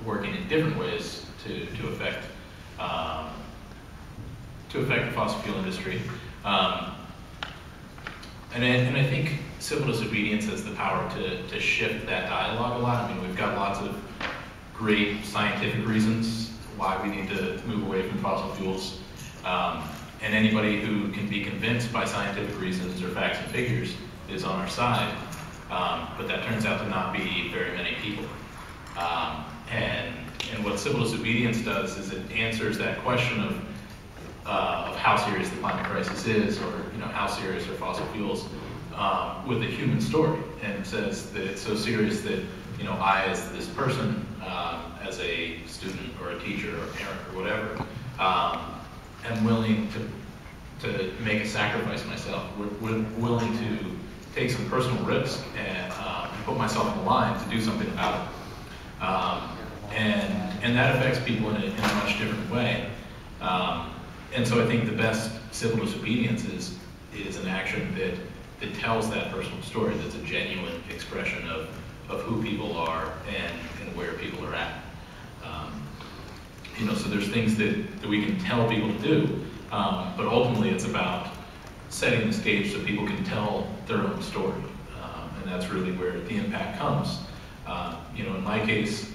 working in different ways to affect the fossil fuel industry. And I think civil disobedience has the power to shift that dialogue a lot. I mean, we've got lots of great scientific reasons why we need to move away from fossil fuels. And anybody who can be convinced by scientific reasons or facts and figures is on our side. But that turns out to not be very many people. And what civil disobedience does is it answers that question of how serious the climate crisis is, or how serious are fossil fuels, with a human story, and says that it's so serious that I, as this person, as a student or a teacher or a parent or whatever, am willing to make a sacrifice myself. We're willing to take some personal risk and put myself on the line to do something about it. And that affects people in a much different way. And so I think the best civil disobedience is an action that tells that personal story, that's a genuine expression of who people are and where people are at. So there's things that we can tell people to do, but ultimately it's about setting the stage so people can tell their own story. And that's really where the impact comes. In my case,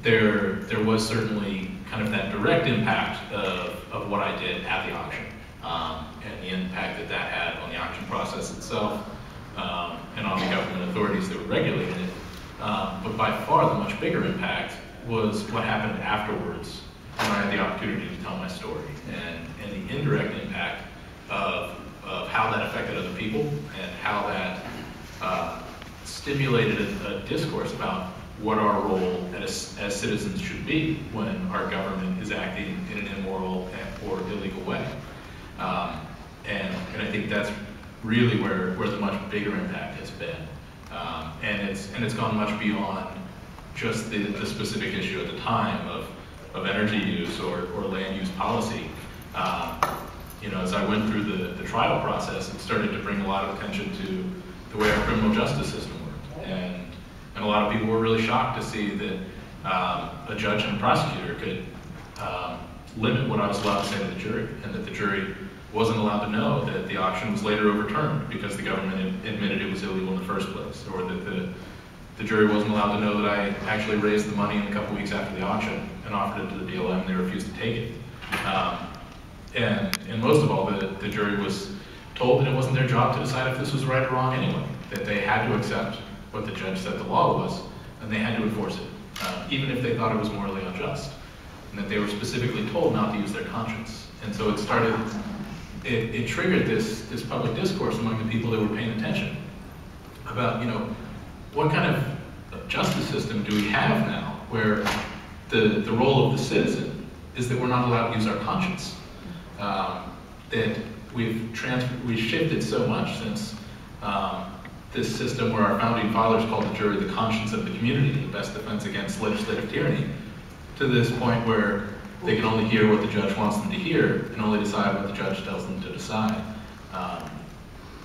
there was certainly kind of that direct impact of what I did at the auction, and the impact that had on the auction process itself, and on the government authorities that were regulating it. But by far the much bigger impact was what happened afterwards when I had the opportunity to tell my story, and the indirect impact of how that affected other people, and how that stimulated a discourse about what our role as citizens should be when our government is acting in an immoral or illegal way. And I think that's really where the much bigger impact has been. And it's gone much beyond just the specific issue at the time of energy use or land use policy. As I went through the trial process, it started to bring a lot of attention to the way our criminal justice system worked. And a lot of people were really shocked to see that a judge and a prosecutor could limit what I was allowed to say to the jury, and that the jury wasn't allowed to know that the auction was later overturned because the government admitted it was illegal in the first place, or that the jury wasn't allowed to know that I actually raised the money in a couple weeks after the auction and offered it to the BLM, and they refused to take it. And most of all, the jury was told that it wasn't their job to decide if this was right or wrong anyway, that they had to accept what the judge said the law was, and they had to enforce it, even if they thought it was morally unjust, and that they were specifically told not to use their conscience. And so it triggered this public discourse among the people that were paying attention about, what kind of justice system do we have now where the role of the citizen is that we're not allowed to use our conscience. That we've shifted so much since this system where our founding fathers called the jury the conscience of the community, the best defense against legislative tyranny, to this point where they can only hear what the judge wants them to hear and only decide what the judge tells them to decide.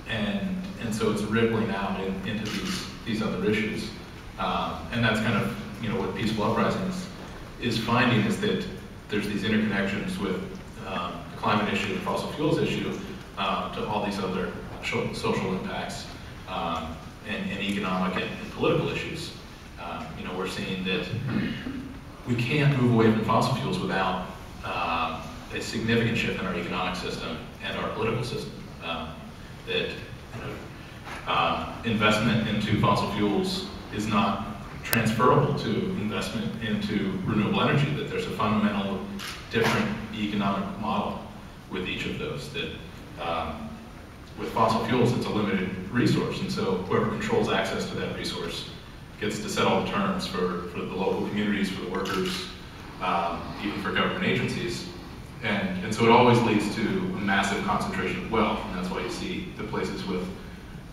And so it's rippling out into these other issues. And that's kind of what Peaceful Uprising is finding, is that there's these interconnections with the climate issue, the fossil fuels issue, to all these other social impacts, and economic and political issues. We're seeing that we can't move away from fossil fuels without a significant shift in our economic system and our political system. That investment into fossil fuels is not transferable to investment into renewable energy, that there's a fundamental different economic model with each of those. That with fossil fuels, it's a limited resource, and so whoever controls access to that resource gets to set all the terms for the local communities, for the workers, even for government agencies. And so it always leads to a massive concentration of wealth, and that's why you see the places with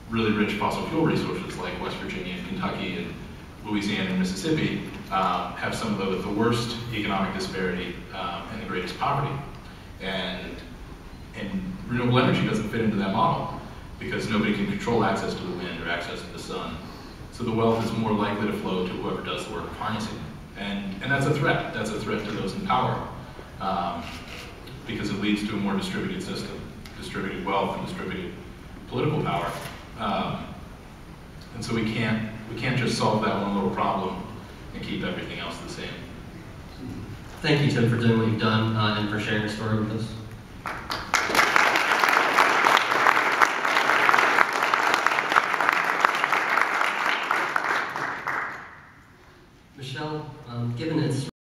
really rich fossil fuel resources like West Virginia and Kentucky and Louisiana and Mississippi have some of the worst economic disparity and the greatest poverty. And renewable energy doesn't fit into that model because nobody can control access to the wind or access to the sun. So the wealth is more likely to flow to whoever does the work of harnessing it. And that's a threat. That's a threat to those in power, because it leads to a more distributed system, distributed wealth, and distributed political power. And so we can't just solve that one little problem and keep everything else the same. Thank you, Tim, for doing what you've done and for sharing your story with us.